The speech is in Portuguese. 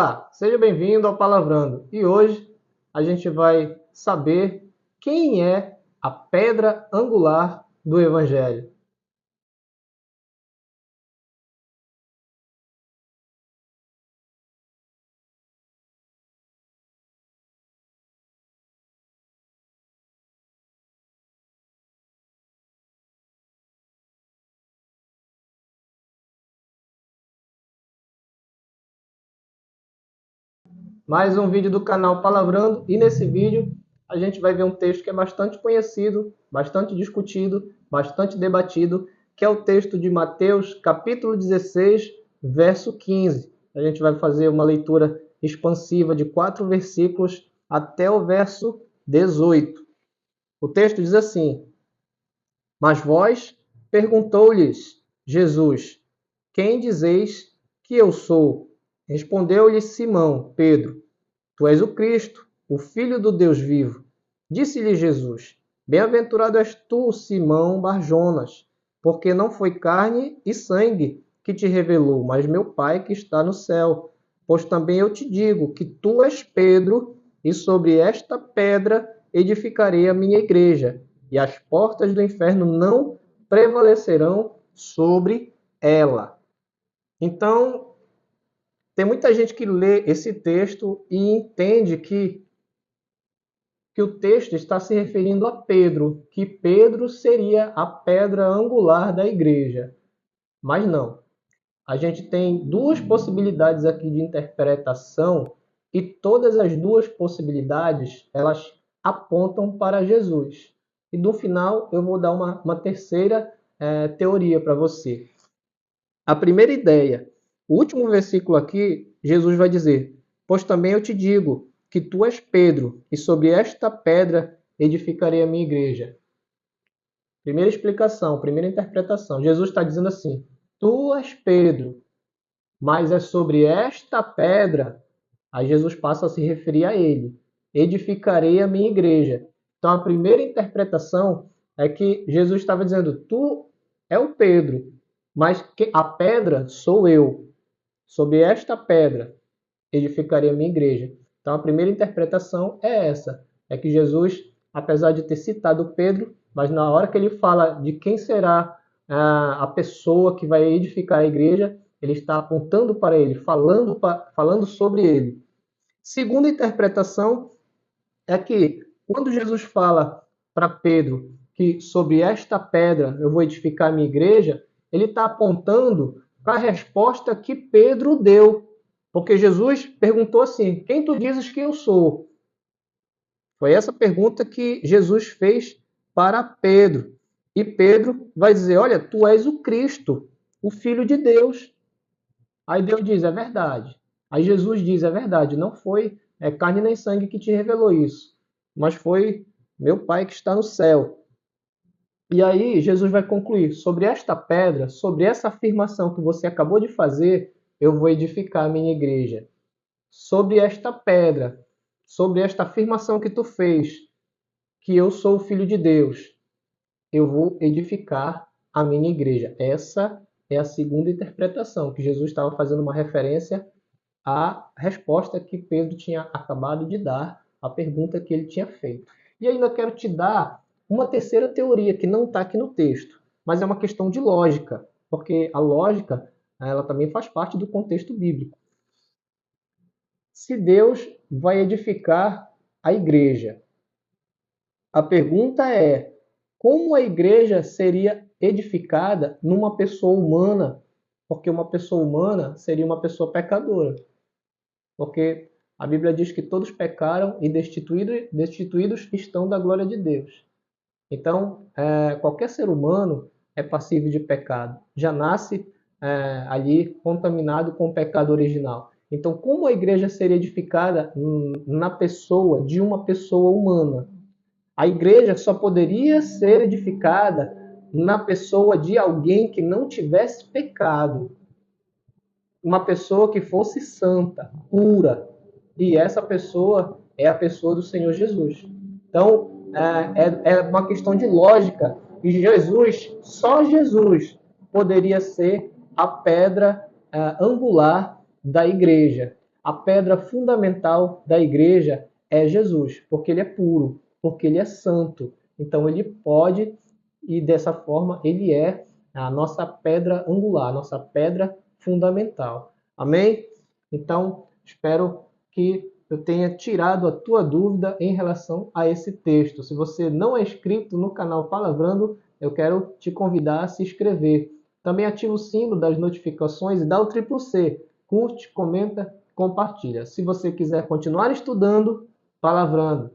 Olá, seja bem-vindo ao Palavrando. E hoje a gente vai saber quem é a pedra angular do Evangelho. Mais um vídeo do canal Palavrando, e nesse vídeo a gente vai ver um texto que é bastante conhecido, bastante discutido, bastante debatido, que é o texto de Mateus, capítulo 16, verso 15. A gente vai fazer uma leitura expansiva de 4 versículos até o verso 18. O texto diz assim: Mas vós, perguntou-lhes Jesus, quem dizeis que eu sou? Respondeu-lhe Simão, Pedro, tu és o Cristo, o Filho do Deus vivo. Disse-lhe Jesus, bem-aventurado és tu, Simão Barjonas, porque não foi carne e sangue que te revelou, mas meu Pai que está no céu. Pois também eu te digo que tu és Pedro, e sobre esta pedra edificarei a minha igreja, e as portas do inferno não prevalecerão sobre ela. Então, tem muita gente que lê esse texto e entende que o texto está se referindo a Pedro, que Pedro seria a pedra angular da igreja. Mas não. A gente tem duas possibilidades aqui de interpretação e todas as duas possibilidades elas apontam para Jesus. E no final eu vou dar uma terceira teoria para você. A primeira ideia, o último versículo aqui, Jesus vai dizer, pois também eu te digo que tu és Pedro, e sobre esta pedra edificarei a minha igreja. Primeira explicação, primeira interpretação. Jesus está dizendo assim, tu és Pedro, mas é sobre esta pedra, aí Jesus passa a se referir a ele, edificarei a minha igreja. Então a primeira interpretação é que Jesus estava dizendo, tu é o Pedro, mas a pedra sou eu. Sobre esta pedra edificarei a minha igreja. Então a primeira interpretação é essa, é que Jesus, apesar de ter citado Pedro, mas na hora que ele fala de quem será a pessoa que vai edificar a igreja, ele está apontando para ele, falando sobre ele. Segunda interpretação é que quando Jesus fala para Pedro que sobre esta pedra eu vou edificar a minha igreja, ele está apontando para a resposta que Pedro deu. Porque Jesus perguntou assim, quem tu dizes que eu sou? Foi essa pergunta que Jesus fez para Pedro. E Pedro vai dizer, olha, tu és o Cristo, o Filho de Deus. Aí Deus diz, é verdade. Aí Jesus diz, é verdade, não foi carne nem sangue que te revelou isso, mas foi meu Pai que está no céu. E aí Jesus vai concluir, sobre esta pedra, sobre essa afirmação que você acabou de fazer, eu vou edificar a minha igreja. Sobre esta pedra, sobre esta afirmação que tu fez, que eu sou o Filho de Deus, eu vou edificar a minha igreja. Essa é a segunda interpretação, que Jesus estava fazendo uma referência à resposta que Pedro tinha acabado de dar, à pergunta que ele tinha feito. E ainda quero te dar uma terceira teoria, que não está aqui no texto, mas é uma questão de lógica, porque a lógica ela também faz parte do contexto bíblico. Se Deus vai edificar a igreja, a pergunta é, como a igreja seria edificada numa pessoa humana? Porque uma pessoa humana seria uma pessoa pecadora. Porque a Bíblia diz que todos pecaram e destituídos estão da glória de Deus. Então, qualquer ser humano é passível de pecado. Já nasce ali contaminado com o pecado original. Então, como a igreja seria edificada na pessoa de uma pessoa humana? A igreja só poderia ser edificada na pessoa de alguém que não tivesse pecado. Uma pessoa que fosse santa, pura. E essa pessoa é a pessoa do Senhor Jesus. Então, é uma questão de lógica. E Jesus, só Jesus, poderia ser a pedra angular da igreja. A pedra fundamental da igreja é Jesus, porque ele é puro, porque ele é santo. Então ele pode, e dessa forma ele é a nossa pedra angular, a nossa pedra fundamental. Amém? Então, espero que eu tenha tirado a tua dúvida em relação a esse texto. Se você não é inscrito no canal Palavrando, eu quero te convidar a se inscrever. Também ativa o sino das notificações e dá o triplo C. Curte, comenta, compartilha. Se você quiser continuar estudando, Palavrando.